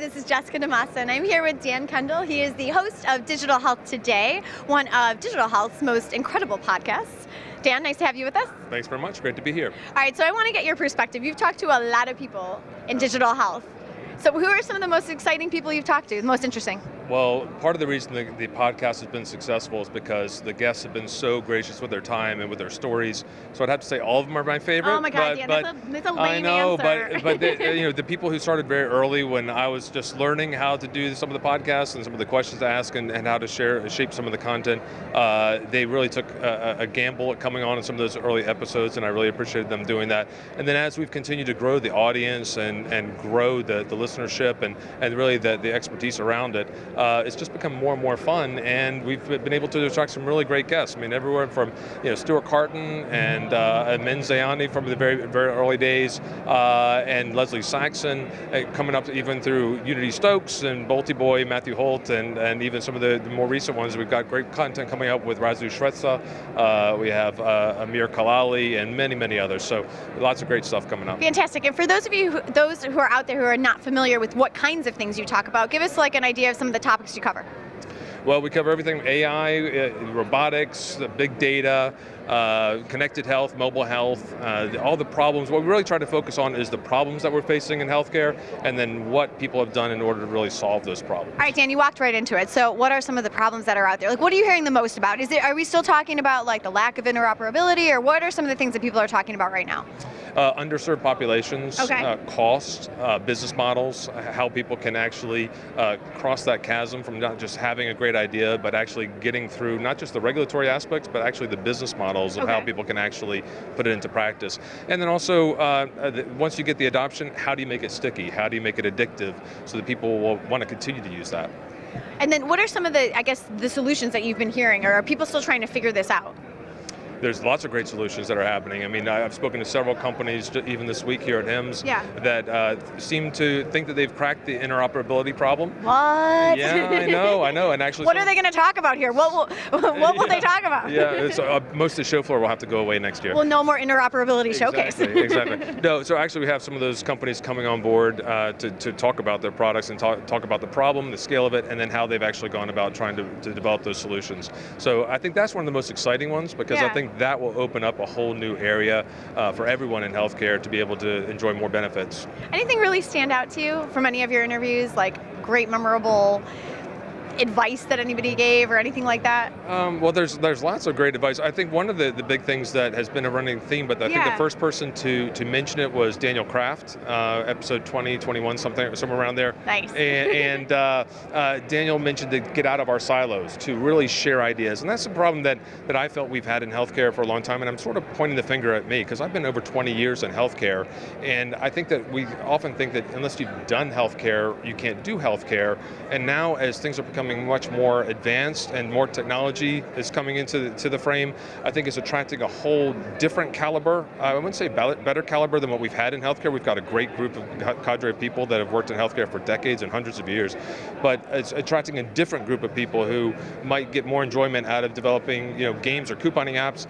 this is Jessica DeMassa, and I'm here with Dan Kendall. He is the host of Digital Health Today, one of Digital Health's most incredible podcasts. Dan, nice to have you with us. Thanks very much. Great to be here. All right, so I want to get your perspective. You've talked to a lot of people in digital health. So who are some of the most exciting people you've talked to, the most interesting? Well, part of the reason the podcast has been successful is because the guests have been so gracious with their time and with their stories. So I'd have to say all of them are my favorite. Oh my God, that's a lame I know, answer. but they, the people who started very early when I was just learning how to do some of the podcasts and some of the questions to ask and how to shape some of the content, they really took a gamble at coming on in some of those early episodes, and I really appreciated them doing that. And then as we've continued to grow the audience and grow the listenership and really the expertise around it, it's just become more and more fun, and we've been able to attract some really great guests. I mean, everywhere from Stuart Carton and Min Zayani from the very, very early days, and Leslie Saxon, coming up even through Unity Stokes and Bolty Boy, Matthew Holt, and even some of the more recent ones. We've got great content coming up with Razu Shwetsa. We have Amir Kalali and many, many others. So lots of great stuff coming up. Fantastic. And for those of you, those who are out there who are not familiar with what kinds of things you talk about, give us like an idea of some of the topics you cover. Well, we cover everything: AI, robotics, big data, connected health, mobile health, all the problems. What we really try to focus on is the problems that we're facing in healthcare, and then what people have done in order to really solve those problems. All right, Dan, you walked right into it. So what are some of the problems that are out there? Like, what are you hearing the most about? Are we still talking about like the lack of interoperability, or what are some of the things that people are talking about right now? Underserved populations, okay. Cost, business models, how people can actually cross that chasm from not just having a great idea, but actually getting through not just the regulatory aspects, but actually the business models of how people can actually put it into practice. And then also, once you get the adoption, how do you make it sticky? How do you make it addictive so that people will want to continue to use that? And then what are some of the solutions that you've been hearing, or are people still trying to figure this out? There's lots of great solutions that are happening. I mean, I've spoken to several companies even this week here at HIMSS that seem to think that they've cracked the interoperability problem. What? Yeah, I know. And actually, what are they going to talk about here? What will they talk about? Yeah, most of the show floor will have to go away next year. Well, no more interoperability showcase. Exactly. No, so actually we have some of those companies coming on board to talk about their products and talk about the problem, the scale of it, and then how they've actually gone about trying to develop those solutions. So I think that's one of the most exciting ones, because I think that will open up a whole new area for everyone in healthcare to be able to enjoy more benefits. Anything really stand out to you from any of your interviews, like great memorable advice that anybody gave or anything like that? Well, there's lots of great advice. I think one of the big things that has been a running theme, but I think the first person to mention it was Daniel Kraft, episode 20, 21, somewhere around there. Nice. And Daniel mentioned to get out of our silos, to really share ideas. And that's a problem that I felt we've had in healthcare for a long time, and I'm sort of pointing the finger at me, because I've been over 20 years in healthcare, and I think that we often think that unless you've done healthcare, you can't do healthcare. And now, as things are becoming much more advanced and more technology is coming into the frame, I think it's attracting a whole different caliber. I wouldn't say better caliber than what we've had in healthcare. We've got a great group of cadre of people that have worked in healthcare for decades and hundreds of years, but it's attracting a different group of people who might get more enjoyment out of developing games or couponing apps.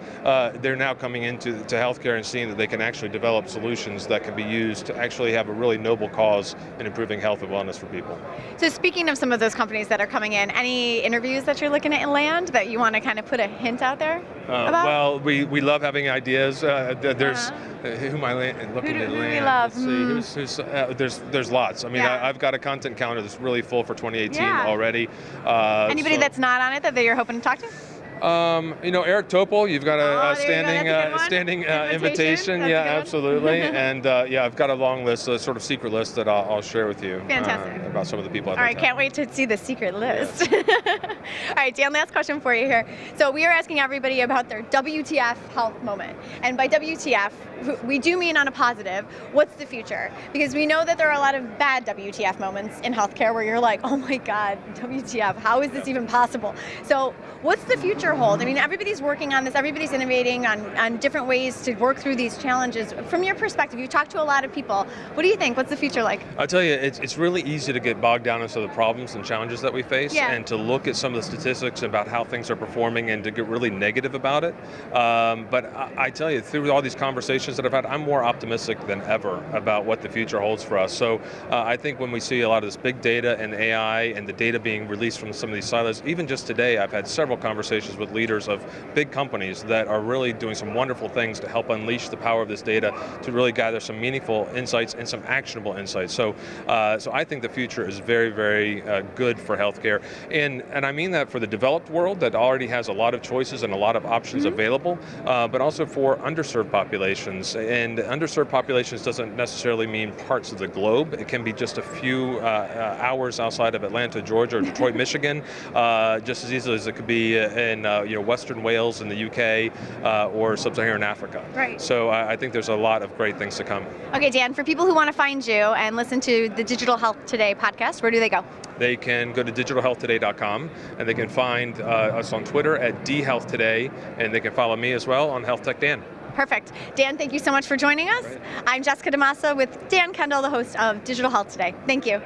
They're now coming into healthcare and seeing that they can actually develop solutions that can be used to actually have a really noble cause in improving health and wellness for people. So speaking of some of those companies that are coming in, any interviews that you're looking at land that you want to kind of put a hint out there about? Well, we love having ideas. There's who am I looking at? Who do we love? Let's see. There's lots. I mean, I've got a content calendar that's really full for 2018 already. Anybody that's not on it that you're hoping to talk to? Eric Topol, you've got a standing invitation. That's absolutely. And I've got a long list, a sort of secret list that I'll share with you. Fantastic. About some of the people. All right, can't wait to see the secret list. All right, Dan, last question for you here. So we are asking everybody about their WTF health moment. And by WTF, we do mean on a positive, what's the future? Because we know that there are a lot of bad WTF moments in healthcare where you're like, oh my God, WTF, how is this even possible? So what's the future future hold? I mean, everybody's working on this, everybody's innovating on different ways to work through these challenges. From your perspective, you've talked to a lot of people. What do you think? What's the future like? I'll tell you, it's really easy to get bogged down into the problems and challenges that we face, and to look at some of the statistics about how things are performing and to get really negative about it. But I tell you, through all these conversations that I've had, I'm more optimistic than ever about what the future holds for us. So I think when we see a lot of this big data and AI and the data being released from some of these silos, even just today, I've had several conversations with leaders of big companies that are really doing some wonderful things to help unleash the power of this data to really gather some meaningful insights and some actionable insights. So I think the future is very, very good for healthcare. And I mean that for the developed world that already has a lot of choices and a lot of options available, but also for underserved populations. And underserved populations doesn't necessarily mean parts of the globe. It can be just a few hours outside of Atlanta, Georgia, or Detroit, Michigan, just as easily as it could be in Western Wales in the UK or Sub-Saharan Africa. Right. So I think there's a lot of great things to come. Okay, Dan, for people who want to find you and listen to the Digital Health Today podcast, where do they go? They can go to digitalhealthtoday.com, and they can find us on Twitter at dhealthtoday, and they can follow me as well on Health Tech Dan. Perfect. Dan, thank you so much for joining us. Great. I'm Jessica DeMassa with Dan Kendall, the host of Digital Health Today. Thank you.